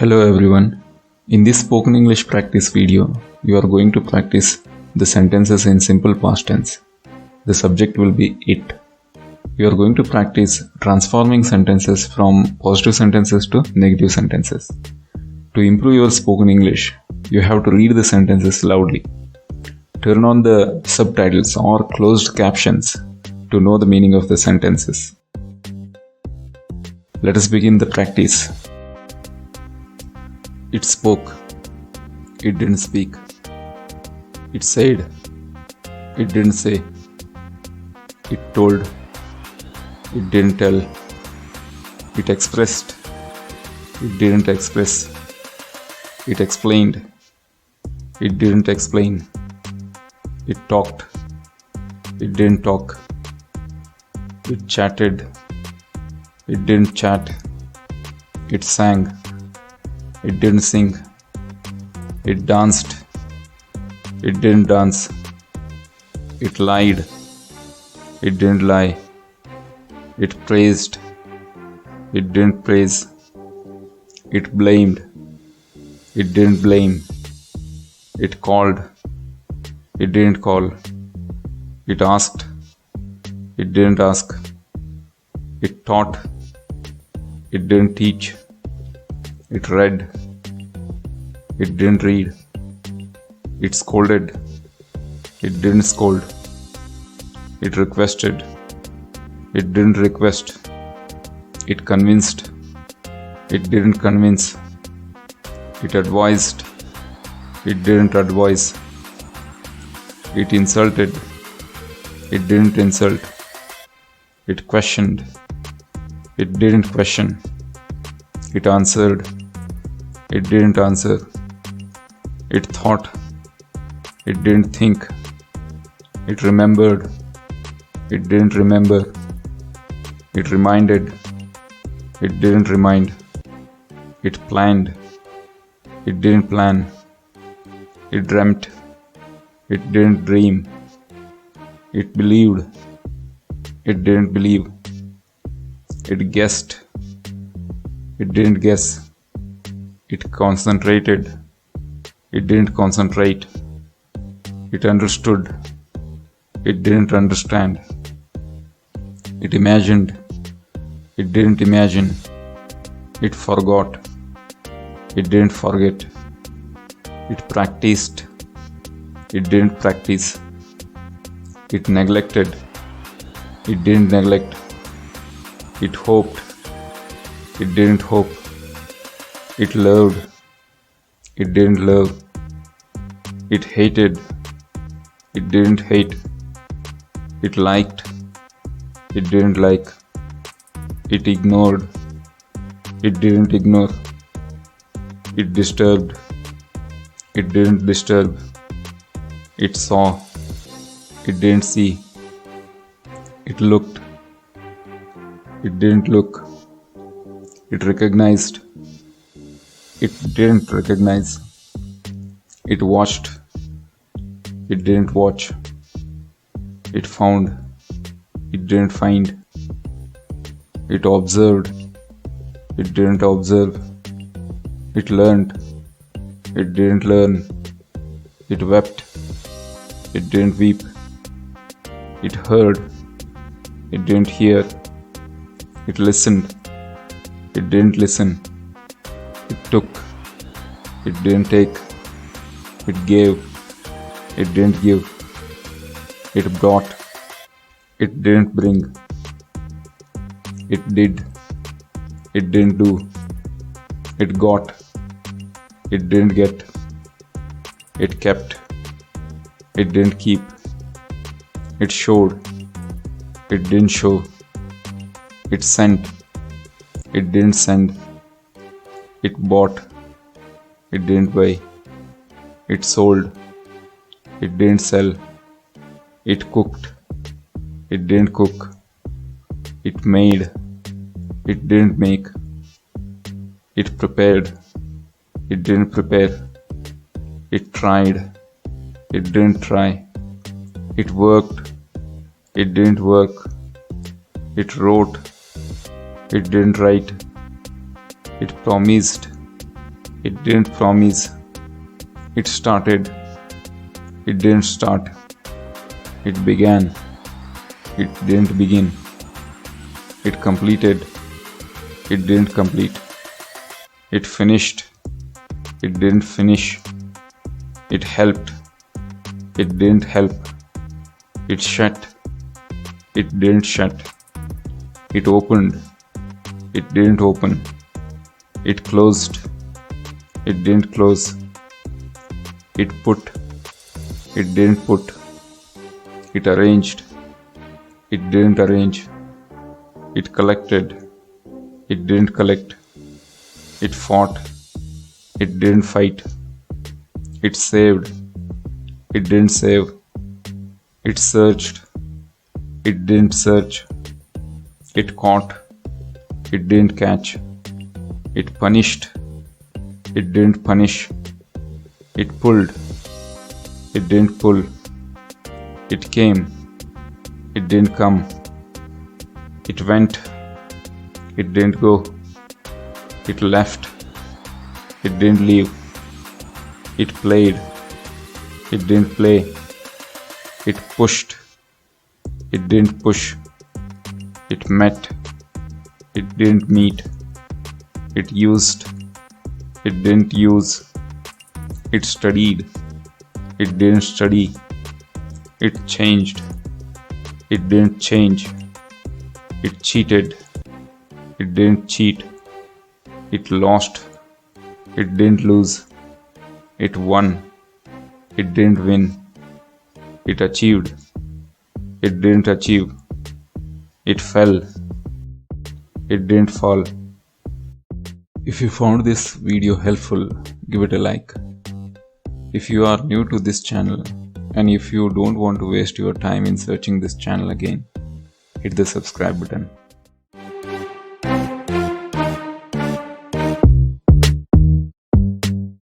Hello everyone. In this spoken English practice video, you are going to practice the sentences in simple past tense. The subject will be it. You are going to practice transforming sentences from positive sentences to negative sentences. To improve your spoken English, you have to read the sentences loudly. Turn on the subtitles or closed captions to know the meaning of the sentences. Let us begin the practice. It spoke. It didn't speak. It said. It didn't say. It told. It didn't tell. It expressed. It didn't express. It explained. It didn't explain. It talked. It didn't talk. It chatted. It didn't chat. It sang. It didn't sing. It danced. It didn't dance. It lied. It didn't lie. It praised. It didn't praise. It blamed. It didn't blame. It called. It didn't call. It asked. It didn't ask. It taught. It didn't teach. It read. It didn't read. It scolded. It didn't scold. It requested. It didn't request. It convinced. It didn't convince. It advised. It didn't advise. It insulted. It didn't insult. It questioned. It didn't question. It answered. It didn't answer. It thought. It didn't think. It remembered. It didn't remember. It reminded. It didn't remind. It planned. It didn't plan. It dreamt. It didn't dream. It believed. It didn't believe. It guessed. It didn't guess. It concentrated. It didn't concentrate. It understood. It didn't understand. It imagined. It didn't imagine. It forgot. It didn't forget. It practiced. It didn't practice. It neglected. It didn't neglect. It hoped. It didn't hope. It loved. It didn't love. It hated. It didn't hate. It liked. It didn't like. It ignored. It didn't ignore. It disturbed. It didn't disturb. It saw. It didn't see. It looked. It didn't look. It recognized. It didn't recognize. It watched. It didn't watch. It found. It didn't find. It observed. It didn't observe. It learned. It didn't learn. It wept. It didn't weep. It heard. It didn't hear. It listened. It didn't listen. It took. It didn't take. It gave. It didn't give. It brought. It didn't bring. It did. It didn't do. It got. It didn't get. It kept. It didn't keep. It showed. It didn't show. It sent. It didn't send. It bought. It didn't buy. It sold. It didn't sell. It cooked. It didn't cook. It made. It didn't make. It prepared. It didn't prepare. It tried. It didn't try. It worked. It didn't work. It wrote. It didn't write. It promised. It didn't promise. It started. It didn't start. It began. It didn't begin. It completed. It didn't complete. It finished. It didn't finish. It helped. It didn't help. It shut. It didn't shut. It opened. It didn't open. It closed. It didn't close. It put. It didn't put. It arranged. It didn't arrange. It collected. It didn't collect. It fought. It didn't fight. It saved. It didn't save. It searched. It didn't search. It caught. It didn't catch. It punished. It didn't punish. It pulled. It didn't pull. It came. It didn't come. It went. It didn't go. It left. It didn't leave. It played. It didn't play. It pushed. It didn't push. It met. It didn't meet. It used. It didn't use. It studied. It didn't study. It changed. It didn't change. It cheated. It didn't cheat. It lost. It didn't lose. It won. It didn't win. It achieved. It didn't achieve. It fell. It didn't fall. If you found this video helpful, give it a like. If you are new to this channel and if you don't want to waste your time in searching this channel again, hit the subscribe button.